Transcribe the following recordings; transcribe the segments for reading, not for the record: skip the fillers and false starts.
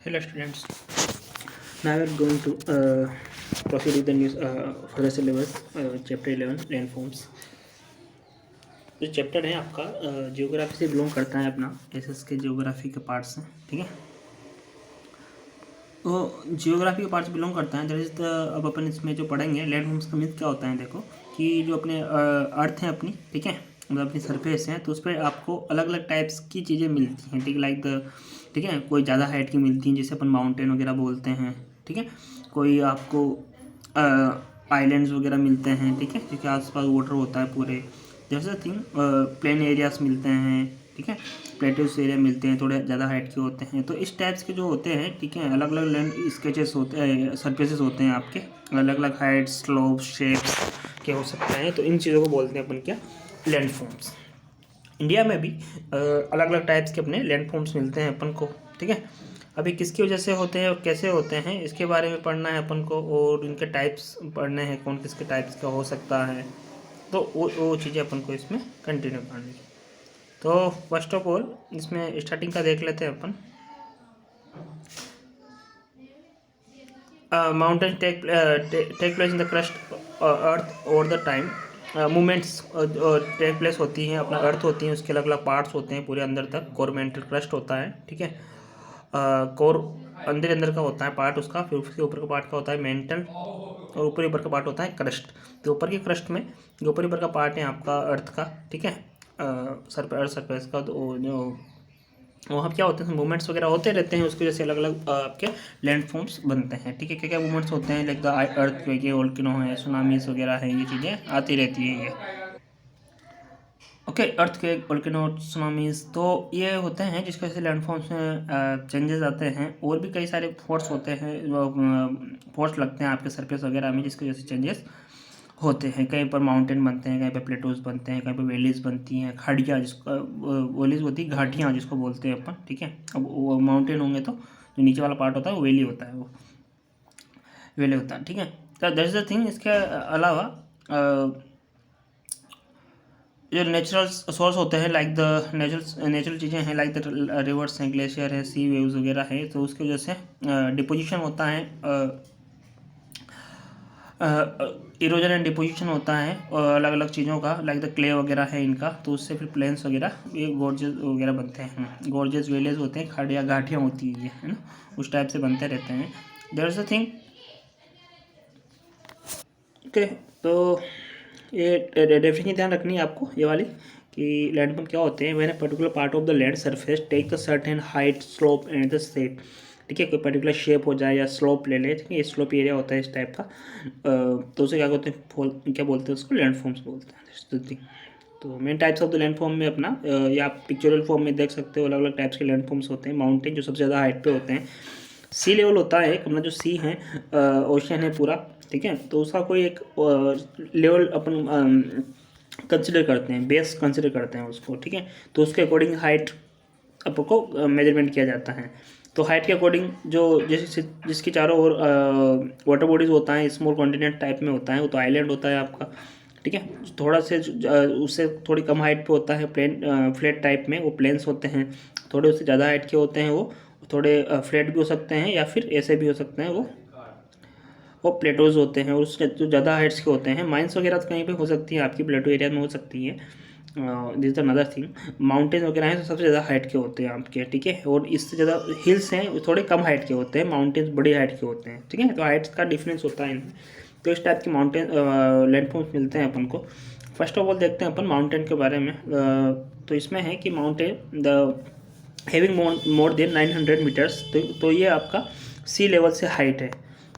Hello students. Now we are going to proceed with the news further syllabus chapter 11 landforms. जो chapter है आपका geography से belong करता है अपना एसएस के जियोग्राफी के पार्ट से, ठीक है। तो जियोग्राफी के पार्ट से बिलोंग करता है। दैट इज द अब अपन इसमें जो पढ़ेंगे लैंडफॉर्म्स का मीन्स क्या होता है। देखो कि जो अपने अर्थ है अपनी, ठीक है, मतलब अपनी सरफेस है, तो उस पर आपको अलग अलग टाइप्स की चीज़ें मिलती हैं, ठीक है। लाइक द, ठीक है, कोई ज़्यादा हाइट की मिलती हैं जिसे अपन माउंटेन वगैरह बोलते हैं, ठीक है। कोई आपको आइलैंड्स वगैरह मिलते हैं, ठीक है, जिसके आसपास वाटर होता है पूरे, जैसे थिंग प्लेन एरियाज मिलते हैं, ठीक है, प्लेट्यूस एरिया मिलते हैं, थोड़े ज़्यादा हाइट के होते हैं। तो इस टाइप्स के जो होते हैं, ठीक है, अलग अलग लैंड स्केचेस होते हैं, सरफेसेस होते हैं आपके, अलग अलग हाइट, स्लोप, शेप्स के हो सकते हैं। तो इन चीज़ों को बोलते हैं अपन क्या, लैंडफॉर्म्स। इंडिया में भी अलग अलग टाइप्स के अपने लैंडफॉर्म्स मिलते हैं अपन को, ठीक है। अभी किसकी वजह से होते हैं और कैसे होते हैं इसके बारे में पढ़ना है अपन को, और इनके टाइप्स पढ़ने हैं, कौन किसके टाइप्स का हो सकता है। तो वो चीज़ें अपन को इसमें कंटिन्यू करनी है। तो फर्स्ट ऑफ ऑल इसमें स्टार्टिंग का देख लेते हैं अपन। Mountain take place in the crust earth over the time. Movements take place होती हैं, अपना अर्थ होती है, उसके अलग अलग पार्ट्स होते हैं पूरे अंदर तक। कोरमेंटल क्रस्ट होता है, ठीक है, कोर अंदर का होता है पार्ट उसका, फिर उसके ऊपर का पार्ट का होता है मेंटल, और ऊपर का पार्ट होता है क्रस्ट। तो ऊपर की क्रस्ट में जो ऊपर का पार्ट है आपका अर्थ का, ठीक है, अर्थ सरफेस का, तो जो वहाँ क्या होते हैं मूवमेंट्स वगैरह होते रहते हैं, उसकी वजह से अलग अलग आपके लैंडफॉर्म्स बनते हैं, ठीक है। क्या क्या मूवमेंट्स होते हैं, लाइक द अर्थ के वोल्केनो है, सुनामीज वगैरह है, ये चीज़ें आती रहती है ये, ओके। अर्थ के वोल्केनो, सुनामीज, तो ये होते हैं जिसकी वजह से लैंडफॉर्म्स में चेंजेस आते हैं। और भी कई सारे फोर्स होते हैं, फोर्स लगते हैं आपके सरफेस वगैरह में, जिसकी वजह से चेंजेस होते हैं। कहीं पर माउंटेन बनते हैं, कहीं पर प्लेटोज बनते हैं, कहीं पर वैलीज बनती हैं, खाड़ियाँ जिसको वैलीज होती है, घाटियाँ जिसको बोलते हैं अपन, ठीक है। अब वो माउंटेन होंगे तो जो नीचे वाला पार्ट होता है वो वैली होता है, वो वैली होता है, ठीक है। तो दैट्स द थिंग। इसके अलावा जो नेचुरल सोर्स होते हैं, लाइक द नेचुरल चीज़ें हैं, लाइक द रिवर्स हैं, ग्लेशियर है, सी वेव्स वगैरह है, तो उसकी वजह से डिपोजिशन होता है, इरोजन एंड डिपोजिशन होता है अलग अलग चीज़ों का, लाइक द क्ले वगैरह है इनका, तो उससे फिर प्लेन्स वगैरह, ये गोर्जेस वगैरह बनते हैं, गोर्जेस वेलेज होते हैं, खाड़ियाँ घाटियाँ होती है ये, है ना, उस टाइप से बनते रहते हैं। There is a thing, okay. तो ये डेफिनेशन ध्यान रखनी है आपको, ये वाली, कि लैंडफॉर्म क्या होते हैं। When a particular part of the land surface take the certain height, slope and the shape, ठीक है, कोई पर्टिकुलर शेप हो जाए या स्लोप ले ले, ठीक है, ये स्लोप एरिया होता है इस टाइप का, तो उसे क्या बोलते हैं, क्या बोलते हैं उसको, लैंडफॉर्म्स बोलते हैं। तो main types of the landform में अपना या आप पिक्चरल फॉर्म में देख सकते हो, अलग अलग टाइप्स के लैंडफॉर्म्स होते हैं। माउंटेन जो सबसे ज़्यादा हाइट पे होते हैं, सी लेवल होता है, अपना जो सी है, ओशन है पूरा, ठीक है, तो उसका कोई एक लेवल अपन कंसिडर करते हैं, बेस कंसिडर करते हैं उसको, ठीक है। तो उसके अकॉर्डिंग हाइट आपको मेजरमेंट किया जाता है। तो हाइट के अकॉर्डिंग जो जैसे जिसकी चारों ओर वाटर बॉडीज होता है, स्मॉल कॉन्टिनेंट टाइप में होता है, वो तो आइलैंड होता है आपका, ठीक है। थोड़ा से उससे थोड़ी कम हाइट पे होता है प्लेन, फ्लैट टाइप में, वो प्लेन्स होते हैं। थोड़े उससे ज़्यादा हाइट के होते हैं, वो थोड़े फ्लैट भी हो सकते हैं, या फिर ऐसे भी हो सकते हैं, वो प्लेटोज होते हैं। और उसके जो ज़्यादा हाइट्स के होते हैं, माइंस वगैरह तो कहीं पे हो सकती है, आपकी प्लेटो एरिया में हो सकती है। This is another thing. Mountain वगैरह हैं तो सबसे ज़्यादा हाइट के होते हैं आपके, ठीक है। और इससे ज़्यादा हिल्स हैं थोड़े कम हाइट के होते हैं, माउंटेन्स बड़ी हाइट के होते हैं, ठीक है। तो हाइट्स का डिफरेंस होता है इनमें। तो इस टाइप के माउंटेन लैंडफॉर्म्स मिलते हैं अपन को। फर्स्ट ऑफ ऑल देखते हैं अपन माउंटेन के बारे में। तो इसमें है कि mountain the having more than 900 metres, तो ये आपका सी लेवल से हाइट है,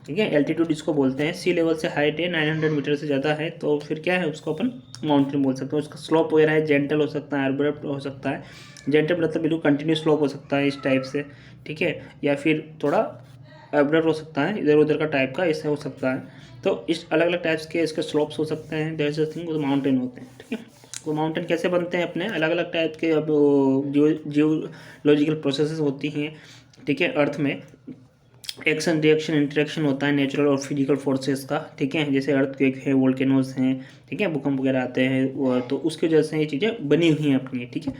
ठीक है। एल्टीट्यूड इसको बोलते हैं, सी लेवल से हाइट है, 900 मीटर से ज़्यादा है, तो फिर क्या है, उसको अपन माउंटेन बोल सकते हैं। उसका स्लोप वगैरह है, जेंटल हो सकता है, अब्रप्ट हो सकता है। जेंटल मतलब बिल्कुल कंटिन्यूस स्लोप हो सकता है इस टाइप से, ठीक है, या फिर थोड़ा अब्रप्ट हो सकता है, इधर उधर का टाइप का, इससे हो सकता है। तो इस अलग अलग टाइप्स के इसके स्लोप्स हो सकते हैं, देयर इज अ थिंग, वो माउंटेन होते हैं, ठीक है। वो माउंटेन कैसे बनते हैं, अपने अलग अलग टाइप के अब जियोलॉजिकल प्रोसेसेस होती हैं, ठीक है, अर्थ में एक्शन रिएक्शन इंटरेक्शन होता है नेचुरल और फिजिकल फोर्सेस का, ठीक है। जैसे अर्थक्वेक है, वोल्केनोज हैं, ठीक है, भूकंप वगैरह आते हैं, तो उसकी वजह से ये चीज़ें बनी हुई हैं अपनी, ठीक है।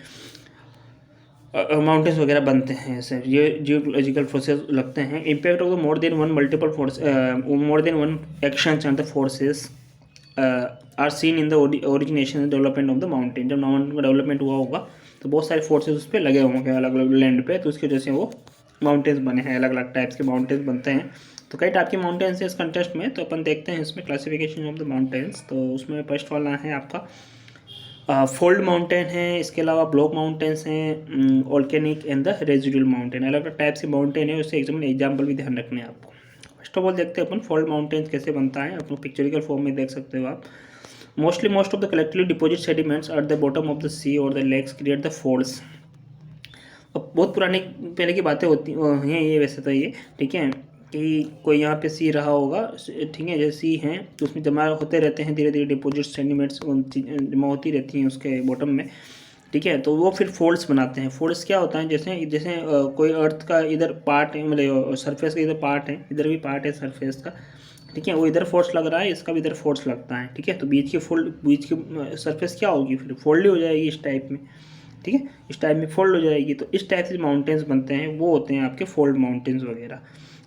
माउंटेन्स वगैरह बनते हैं, ऐसे ये जियोलॉजिकल प्रोसेस लगते हैं। Impact of the more than one multiple force, more than one actions and the forces are seen in the origination and development of the mountain. जब माउंटेन का डेवलपमेंट हुआ होगा तो बहुत सारे फोर्सेस उस पर लगे होंगे अलग अलग लैंड पे, तो उसकी वजह से वो माउंटेन्स बने हैं, अलग अलग टाइप्स के माउंटेन्स बनते हैं। तो कई टाइप के माउंटेन्स हैं इस कंटेस्ट में, तो अपन देखते हैं इसमें क्लासिफिकेशन ऑफ द माउंटेन्स। तो उसमें फर्स्ट वाला है आपका फोल्ड माउंटेन है, इसके अलावा ब्लॉक माउंटेन्स हैं, ऑल्केनिक एंड द रेजिडुअल माउंटेन। अलग अलग टाइप से माउंटेन है, उससे एग्जाम्पल भी ध्यान रखने हैं आपको। फर्स्ट ऑफ ऑल देखते हैं अपन फोल्ड माउंटेन्स कैसे बनता है, अपन पिक्चरिकल फॉर्म में देख सकते हो आप। Most of the collectively deposit sediments at the bottom of the sea और the lakes create the folds. अब बहुत पुरानी पहले की बातें होती हैं ये, वैसे तो ये ठीक है कि कोई यहाँ पे सी रहा होगा, ठीक है, जैसे सी हैं तो उसमें जमा होते रहते हैं, धीरे धीरे डिपोजिट सेडिमेंट्स जमा होती रहती हैं उसके बॉटम में, ठीक है। तो वो फिर फोल्ड्स बनाते हैं। फोल्ड्स क्या होता है, जैसे जैसे कोई अर्थ का इधर पार्ट है, मतलब सरफेस का इधर पार्ट है, इधर भी पार्ट है सरफेस का, ठीक है, वो इधर फोर्स लग रहा है, इसका भी इधर फोर्स लगता है, ठीक है। तो बीच की सरफेस क्या होगी, फिर फोल्ड हो जाएगी इस टाइप में, ठीक है, इस टाइप में फोल्ड हो जाएगी। तो इस टाइप से माउंटेन्स बनते हैं, वो होते हैं आपके फोल्ड माउंटेन्स वगैरह।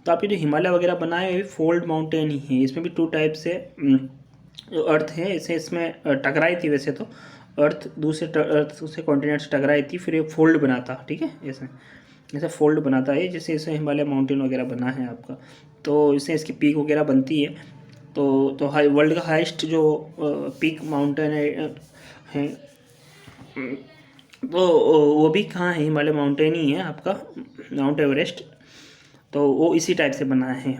तो आपके जो हिमालय वगैरह बनाए हुए फोल्ड माउंटेन ही हैं। इसमें भी टू टाइप से अर्थ है, इसे इसमें टकराई थी वैसे तो अर्थ दूसरे कॉन्टिनेंट से टकराई थी, फिर ये फोल्ड बना था, ठीक है, ऐसे फोल्ड बनाता है, जैसे इसे हिमालय माउंटेन वगैरह बना है आपका। तो इससे इसकी पीक वगैरह बनती है। तो हाई वर्ल्ड का हाईएस्ट जो पीक माउंटेन है तो वो भी कहाँ है, हिमालय माउंटेन ही है आपका, माउंट एवरेस्ट। तो वो इसी टाइप से बना है,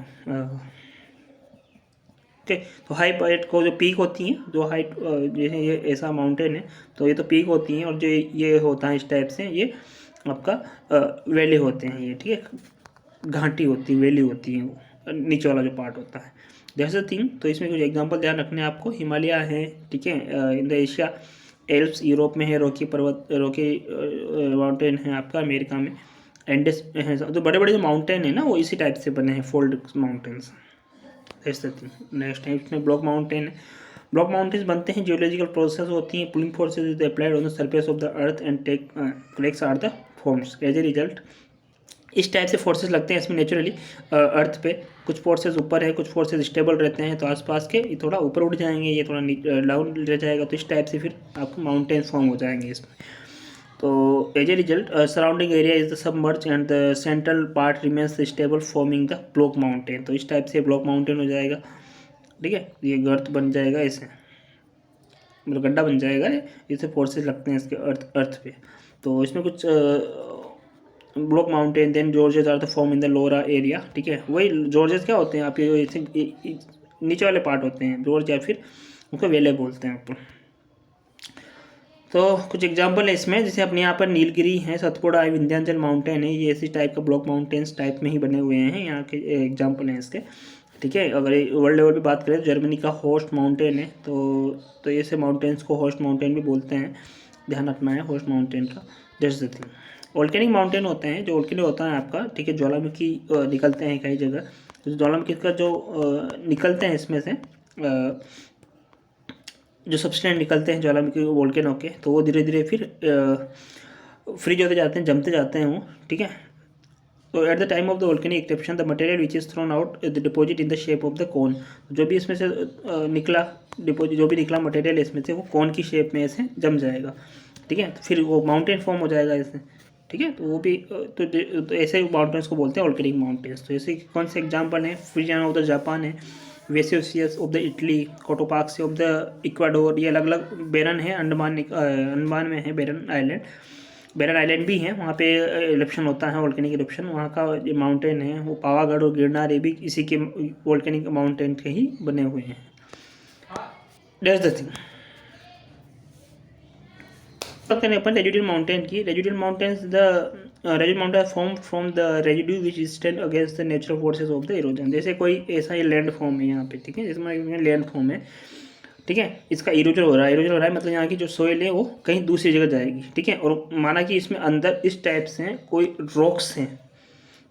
ओके। तो हाई पॉइंट को जो पीक होती हैं, जो हाइट जैसे ये ऐसा माउंटेन है तो ये तो पीक होती हैं, और जो ये होता है इस टाइप से ये आपका वैली होते हैं ये, ठीक है, घाटी होती है, वैली होती है, वो नीचे वाला जो पार्ट होता है, दैट्स द थिंग। तो इसमें कुछ एग्जांपल ध्यान रखने हैं आपको। हिमालय है, ठीक है, in the Asia, Alps Europe में है, रॉकी माउंटेन है आपका अमेरिका में, एंडेस है। तो बड़े बड़े जो माउंटेन है ना वो इसी टाइप से बने हैं, फोल्ड माउंटेन्स। नेक्स्ट है इसमें ब्लॉक माउंटेन है। ब्लॉक माउंटेन्स बनते हैं, जियोलॉजिकल प्रोसेस होती हैं, pulling forces is applied on the surface of the earth and take cracks are the forms as a result. इस टाइप से फोर्सेस लगते हैं इसमें नेचुरली अर्थ पे। कुछ फोर्सेस ऊपर है, कुछ फोर्सेस स्टेबल रहते हैं, तो आसपास के ये थोड़ा ऊपर उठ जाएंगे, ये थोड़ा डाउन रह जाएगा, तो इस टाइप से फिर आपको माउंटेन फॉर्म हो जाएंगे इसमें। तो as a result surrounding area is the submerge and the central part remains stable forming the block mountain. तो इस टाइप से ब्लॉक माउंटेन हो जाएगा, ठीक है, ये गर्त बन जाएगा, ऐसे मतलब गड्ढा बन जाएगा, इससे फोर्सेस लगते हैं इसके अर्थ पे। तो इसमें कुछ block mountain, then gorges are the form in the lower area, ठीक है। वही जॉर्जेस क्या होते हैं आपके, ऐसे नीचे वाले पार्ट होते हैं जॉर्ज, या फिर उनको वेले बोलते हैं आपको। तो कुछ एग्जांपल है इसमें, जैसे अपने यहाँ पर नीलगिरी है, सतपुड़ा है, विंध्याचल माउंटेन है, ये इसी टाइप का ब्लॉक माउंटेन्स टाइप में ही बने हुए हैं, यहाँ के एग्जांपल हैं इसके, ठीक है। अगर वर्ल्ड लेवल पे बात करें तो जर्मनी का होस्ट माउंटेन है, तो ऐसे माउंटेन्स को होस्ट माउंटेन भी बोलते हैं, ध्यान रखना है होस्ट माउंटेन का। Just the thing volcanic mountain होते हैं, जो वोल्केनिक होता है आपका, ठीक है, ज्वालामुखी निकलते हैं कई जगह, तो ज्वालामुखी का जो निकलते हैं इसमें से जो सब्सटेंस निकलते हैं ज्वालामुखी वोल्केनो के, तो वो धीरे धीरे फिर फ्रीज होते जाते हैं, जमते जाते हैं वो, ठीक है। तो at the time of the volcanic activation the material which is thrown out the deposit in the shape of the cone. जो भी इसमें से निकला डिपॉजिट, जो भी निकला मटेरियल इसमें से, वो कोन की शेप में ऐसे जम जाएगा, ठीक है। तो फिर वो माउंटेन फॉर्म हो जाएगा इससे, ठीक है। तो वो भी तो ऐसे माउंटेन्स को बोलते हैं वोल्केनिक माउंटेन्स। तो ऐसे कौन से एग्जाम्पल हैं, फ्यूजियन ऑफ द जापान है, Vesuvius of the Italy, Cotopaxi of the Ecuador, ये अलग अलग बेरन है, अंडमान में है बेरन आइलैंड, बेरन आइलैंड भी है, वहाँ पे इरप्शन होता है, वोल्केनिक इरप्शन। वहाँ का जो माउंटेन है वो पावागढ़ और गिरनार, ये भी इसी के वोल्केनिक माउंटेन के ही बने हुए हैं। That's the thing. बात करें अपन रेजिडुअल माउंटेन की, residual mountains residual mountain form from the residue which stand against the natural forces of the erosion. जैसे कोई ऐसा ये लैंड फॉर्म है यहाँ पे, ठीक है, जिसमें लैंड फॉर्म है, ठीक है, इसका इरोजन हो रहा है, इरोजन हो रहा है मतलब यहाँ की जो सोइल है वो कहीं दूसरी जगह जाएगी, ठीक है। और माना कि इसमें अंदर इस टाइप से कोई रॉक्स हैं,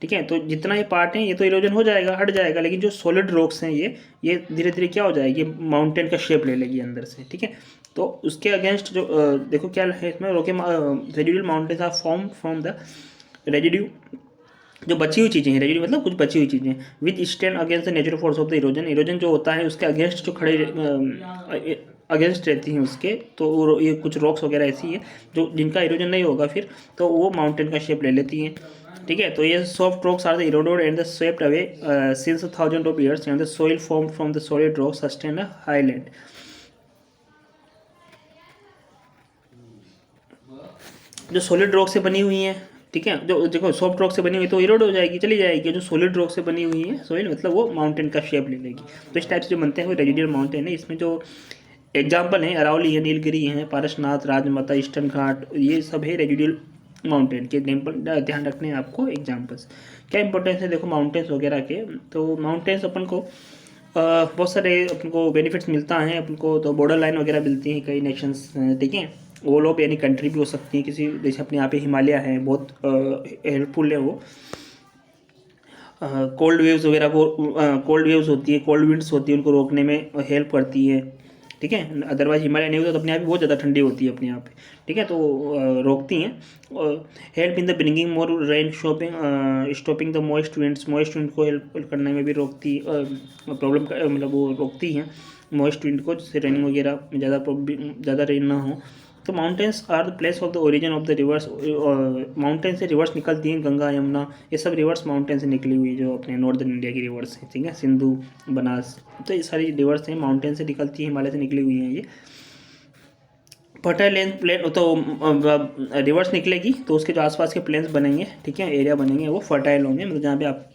ठीक है, तो जितना ये पार्ट है ये तो इरोजन हो जाएगा, हट जाएगा, लेकिन जो सॉलिड रॉक्स हैं ये धीरे धीरे क्या हो जाएगी, माउंटेन का शेप ले लेगी अंदर से, ठीक है। तो उसके अगेंस्ट जो देखो क्या है इसमें, रोके residual mountains are form from the residue, जो बची हुई चीज़ें हैं, रेजिड्यू मतलब कुछ बची हुई चीज़ें, विच stand against the natural force of the erosion, erosion जो होता है उसके अगेंस्ट जो खड़े अगेंस्ट रहती हैं उसके, तो ये कुछ रॉक्स वगैरह ऐसी है जो जिनका इरोजन नहीं होगा फिर तो वो माउंटेन का शेप ले लेती हैं। ठीक है, तो ये soft rocks are the eroded and the swept away since thousand of years and the soil form from the solid rock sustain a high land. जो सॉलिड रॉक से बनी हुई हैं, ठीक है, जो देखो सॉफ्ट रॉक से बनी हुई तो इरोड हो जाएगी, चली जाएगी, जो सॉलिड रॉक से बनी हुई है सॉइल मतलब वो माउंटेन का शेप ले लेगी। तो इस टाइप से जो बनते हैं वो रेजिडुअल माउंटेन है। इसमें जो एग्जाम्पल है अरावली है, नीलगिरी है, पारसनाथ, राजमाता, ईस्टर्न घाट, ये सब है रेजिडुअल माउंटेन के एग्जाम्पल, ध्यान रखने हैं आपको एग्जाम्पल्स। क्या इंपॉर्टेंस है देखो माउंटेन्स वगैरह के, तो माउंटेन्स अपन को बहुत सारे अपन को बेनिफिट्स मिलता है अपन को, तो बॉर्डर लाइन वगैरह मिलती हैं कई नेशंस, ठीक है, वो लोग यानी कंट्री भी हो सकती है किसी, जैसे अपने यहाँ पे हिमालय है, बहुत हेल्पफुल है वो। कोल्ड वेव्स वगैरह को, कोल्ड वेव्स होती है, कोल्ड विंड्स होती है, उनको रोकने में हेल्प करती है। ठीक है, अदरवाइज हिमालय नहीं होता तो अपने यहाँ पे बहुत ज़्यादा ठंडी होती है अपने यहाँ पे। ठीक है, तो रोकती हैं। Help in the bringing more rain, stopping the moist winds, moist wind को हेल्प करने में भी रोकती प्रॉब्लम मतलब वो रोकती हैं मॉइस्ट विंड को, जिससे रेनिंग वगैरह में ज़्यादा रेन ना हो। तो mountains are the place of the origin of the rivers, mountain से रिवर्स निकलती हैं, गंगा, यमुना, ये सब रिवर्स माउंटेन से निकली हुई जो अपने नॉर्दर्न इंडिया की रिवर्स हैं। ठीक है, सिंधु, बनास, तो ये सारी रिवर्स हैं माउंटेन से निकलती हैं, हिमालय से निकली हुई हैं ये। फर्टाइल लैंड प्लेन, तो रिवर्स निकलेगी तो उसके जो आसपास के प्लेन्स बनेंगे, ठीक है, एरिया बनेंगे, वो फर्टाइल होंगे, मतलब जहाँ पे आप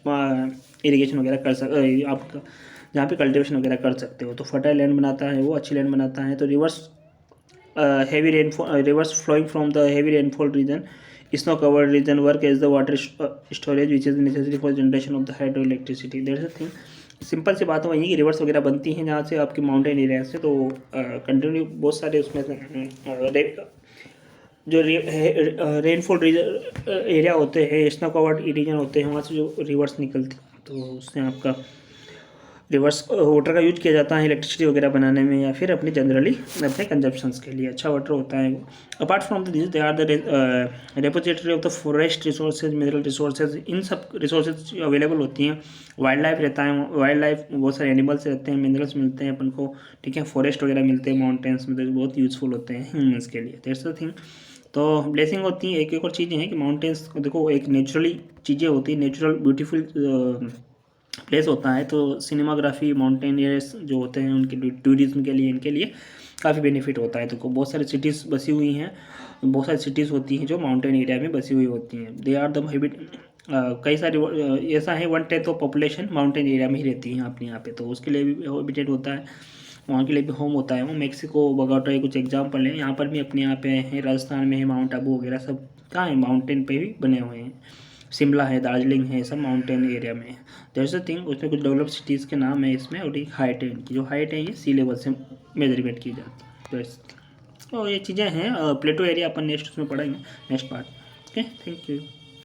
इरीगेशन वगैरह कर आप जहाँ पे कल्टिवेशन वगैरह कर सकते हो, तो फर्टाइल लैंड बनाता है वो, अच्छी लैंड बनाता है। तो reverse heavy rainfall, rivers flowing from the heavy rainfall region, snow covered region work as the water storage which is necessary for generation of the hydroelectricity. That's the thing. Simple सी बात वही है कि reverse वगैरह बनती हैं जहाँ से आपके माउंटेन एरिया से, तो कंटिन्यू बहुत सारे उसमें जो रेनफॉल एरिया होते हैं, स्नो कवर्ड रीजन होते हैं, वहाँ से जो रिवर्स निकलती हैं, तो उससे आपका रिवर्स वाटर का यूज किया जाता है इलेक्ट्रिसिटी वगैरह बनाने में, या फिर अपने जनरली अपने कंजप्शंस के लिए अच्छा वाटर होता है वो। Apart from this they are the repository of the forest resources, mineral resources, इन सब रिसोर्सेज अवेलेबल होती हैं। वाइल्ड लाइफ रहता है, वाइल्ड लाइफ बहुत सारे एनिमल्स रहते हैं, मिनरल्स मिलते हैं अपन को, ठीक है, फॉरेस्ट वगैरह मिलते हैं माउंटेन्स में, तो बहुत यूजफुल होते हैं ह्यूमन्स के लिए। That's the thing. तो ब्लेसिंग होती है। एक और चीज़ें हैं कि माउंटेन्स देखो एक नेचुरली चीज़ें होती हैं, नेचुरल ब्यूटीफुल प्लेस होता है, तो सिनेमाग्राफी, माउंटेनियर्स जो होते हैं उनके टूरिज्म के लिए, इनके लिए काफ़ी बेनिफिट होता है। तो बहुत सारी सिटीज़ बसी हुई हैं, बहुत सारी सिटीज़ होती हैं जो माउंटेन एरिया में बसी हुई होती हैं। दे आर द हैबिट, कई सारी ऐसा है 1/10 ऑफ पॉपुलेशन माउंटेन एरिया में ही रहती है अपने यहाँ पे, तो उसके लिए भी हैबिटेट होता है, वहाँ के लिए भी होम होता है। वो मेक्सिको, बगोटा, ये कुछ एग्जाम्पल हैं। यहाँ पर भी अपने यहाँ पे है, राजस्थान में है, माउंट आबू वगैरह सब कहाँ है, माउंटेन पे भी बने हुए हैं। शिमला है, दार्जिलिंग है, सब माउंटेन एरिया में है। That's the thing. उसमें कुछ डेवलप सिटीज़ के नाम है इसमें, और एक हाइट है इनकी, जो हाइट है ये सी लेवल से मेजरमेंट की जाती है। तो ये चीज़ें हैं। प्लेटो एरिया अपन नेक्स्ट उसमें पढ़ेंगे, next part. Okay, thank you.